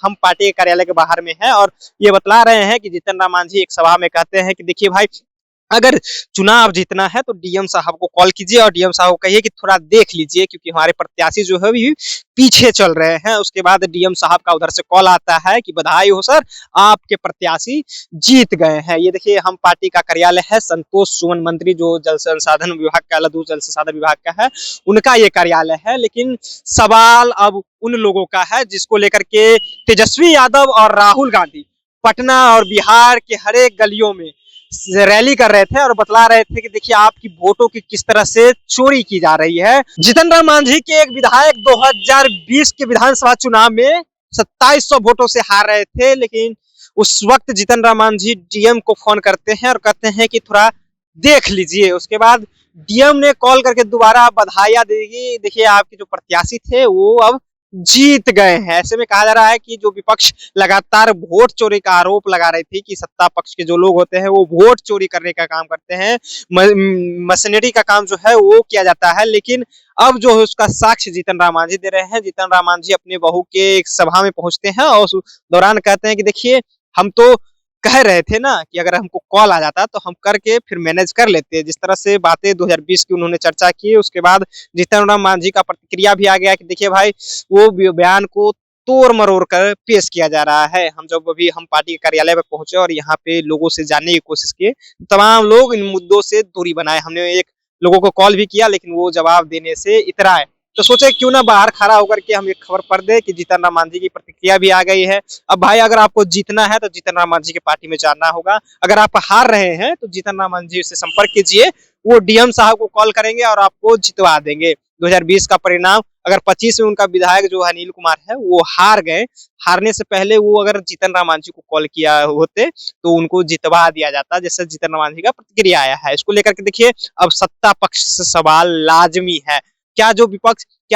हम पार्टी के कार्यालय के बाहर में हैं और ये बतला रहे हैं कि जीतन राम मांझी एक सभा में कहते हैं कि देखिए भाई, अगर चुनाव जीतना है तो डीएम साहब को कॉल कीजिए और डीएम साहब को कहिए कि थोड़ा देख लीजिए, क्योंकि हमारे प्रत्याशी जो है भी पीछे चल रहे हैं। उसके बाद डीएम साहब का उधर से कॉल आता है कि बधाई हो सर, आपके प्रत्याशी जीत गए हैं। ये देखिए, हम पार्टी का कार्यालय है, संतोष सुमन मंत्री जो जल संसाधन विभाग का, लघु जल संसाधन विभाग का है, उनका ये कार्यालय है। लेकिन सवाल अब उन लोगों का है जिसको लेकर के तेजस्वी यादव और राहुल गांधी पटना और बिहार के हर एक गलियों में रैली कर रहे थे और बतला रहे थे कि देखिए आपकी वोटों की किस तरह से चोरी की जा रही है। जीतन राम मांझी के एक विधायक 2020 के विधानसभा चुनाव में 2700 वोटों से हार रहे थे, लेकिन उस वक्त जीतन राम मांझी डीएम को फोन करते हैं और कहते हैं कि थोड़ा देख लीजिए। उसके बाद डीएम ने कॉल करके दोबारा बधाइयां देगी, देखिए आपके जो प्रत्याशी थे वो अब जीत गए हैं। ऐसे में कहा जा रहा है कि जो विपक्ष लगातार वोट चोरी का आरोप लगा रही थी कि सत्ता पक्ष के जो लोग होते हैं वो वोट चोरी करने का काम करते हैं, मशीनरी का काम जो है वो किया जाता है, लेकिन अब जो है उसका साक्ष्य जीतन राम मांझी दे रहे हैं। जीतन राम मांझी अपने बहू के एक सभा में पहुंचते हैं और उस दौरान कहते हैं कि देखिए, हम तो कह रहे थे ना कि अगर हमको कॉल आ जाता तो हम करके फिर मैनेज कर लेते। जिस तरह से बातें 2020 की उन्होंने चर्चा की, उसके बाद जीतन राम मांझी का प्रतिक्रिया भी आ गया कि देखिए भाई, वो बयान को तोड़ मरोड़ कर पेश किया जा रहा है। हम पार्टी के कार्यालय में पहुंचे और यहाँ पे लोगों से जानने की कोशिश किए, तमाम लोग इन मुद्दों से दूरी बनाए। हमने एक लोगों को कॉल भी किया, लेकिन वो जवाब देने से इतराए। तो सोचे क्यों ना बाहर खड़ा होकर के हम एक खबर पढ़ दे कि जीतन राम मांझी की प्रतिक्रिया भी आ गई है। अब भाई, अगर आपको जीतना है तो जीतन राम मांझी की पार्टी में जाना होगा। अगर आप हार रहे हैं तो जीतन राम मांझी से संपर्क कीजिए, वो डीएम साहब को कॉल करेंगे और आपको जितवा देंगे। 2020 का परिणाम, अगर 25 में उनका विधायक जो अनिल कुमार है वो हार गए, हारने से पहले वो अगर जीतन राम मांझी को कॉल किया होते तो उनको जितवा दिया जाता, जैसे जीतन राम मांझी का प्रतिक्रिया आया है। इसको लेकर के देखिए, अब सत्ता पक्ष से सवाल लाजमी है। क्या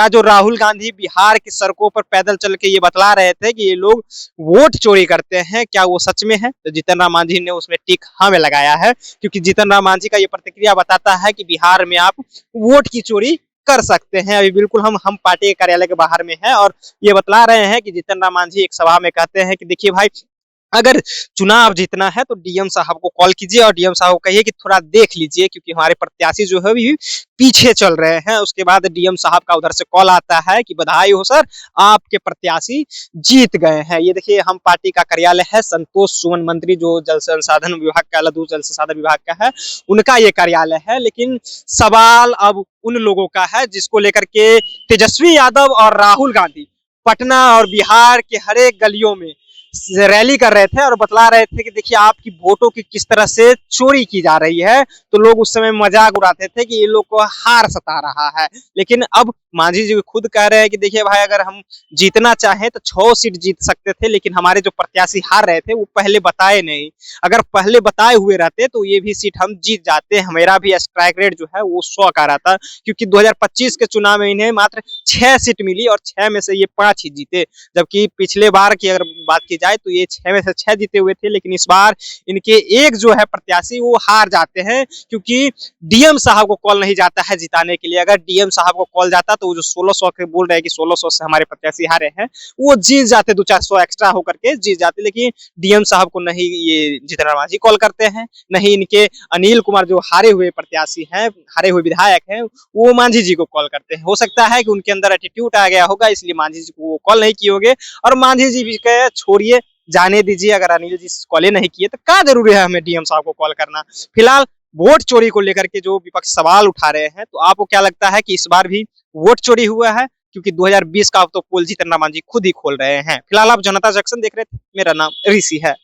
जो राहुल गांधी बिहार की सड़कों पर पैदल चल के ये बतला रहे थे कि ये लोग वोट चोरी करते हैं, क्या वो सच में है? तो जीतन राम मांझी ने उसमें टिक हाँ में लगाया है, क्योंकि जीतन राम मांझी का ये प्रतिक्रिया बताता है कि बिहार में आप वोट की चोरी कर सकते हैं। अभी बिल्कुल हम पार्टी के कार्यालय के बाहर में हैं और ये बतला रहे हैं कि जीतन राम मांझी एक सभा में कहते हैं कि देखिए भाई, अगर चुनाव जीतना है तो डीएम साहब को कॉल कीजिए और डीएम साहब को कहिए कि थोड़ा देख लीजिए, क्योंकि हमारे प्रत्याशी जो है भी पीछे चल रहे हैं। उसके बाद डीएम साहब का उधर से कॉल आता है कि बधाई हो सर, आपके प्रत्याशी जीत गए हैं। ये देखिए, हम पार्टी का कार्यालय है, संतोष सुमन मंत्री जो जल संसाधन विभाग का, लघु जल संसाधन विभाग का है, उनका ये कार्यालय है। लेकिन सवाल अब उन लोगों का है जिसको लेकर के तेजस्वी यादव और राहुल गांधी पटना और बिहार के हर एक गलियों में रैली कर रहे थे और बतला रहे थे कि देखिए आपकी वोटों की किस तरह से चोरी की जा रही है। तो लोग उस समय मजाक उड़ाते थे कि ये लोग को हार सता रहा है। लेकिन अब मांझी जी खुद कह रहे हैं कि देखिए भाई, अगर हम जीतना चाहें तो 6 सीट जीत सकते थे, लेकिन हमारे जो प्रत्याशी हार रहे थे वो पहले बताए नहीं। अगर पहले बताए हुए रहते तो ये भी सीट हम जीत जाते। मेरा भी स्ट्राइक रेट जो है वो 100 का रहा था, क्योंकि 2025 के चुनाव में इन्हें मात्र 6 सीट मिली और 6 में से ये 5 ही जीते। जबकि पिछले बार की अगर बात की जाए तो ये 6 में से 6 जीते हुए थे, लेकिन इस बार इनके एक जो है प्रत्याशी वो हार जाते हैं, क्योंकि डीएम साहब को कॉल नहीं जाता है जिताने के लिए। अगर डीएम साहब को कॉल जाता तो वो जो 1600 के बोल रहे हैं कि 1600 से हमारे प्रत्याशी हारे हैं, वो जीत जाते, 2-400 एक्स्ट्रा होकर के जीत जाते। लेकिन डीएम साहब को नहीं ये जीतन राम मांझी कॉल करते हैं, नहीं इनके अनिल कुमार जो हारे हुए प्रत्याशी हैं, हारे हुए विधायक हैं, वो मांझी जी को कॉल करते हैं। हो सकता है कि उनके अंदर एटीट्यूड आ गया होगा, इसलिए मांझी जी को वो कॉल नहीं किए होंगे। और मांझी जी भी कहे छोड़िए, जाने दीजिए, अगर अनिल जी कॉल नहीं किए तो क्या जरूरी है हमें डीएम साहब को कॉल करना। फिलहाल वोट चोरी को लेकर के जो विपक्ष सवाल उठा रहे हैं, तो आपको क्या लगता है कि इस बार भी वोट चोरी हुआ है? क्योंकि 2020 का तो पोल जीतन राम मांझी खुद ही खोल रहे हैं। फिलहाल आप जनता जंक्शन देख रहे थे, मेरा नाम ऋषि है।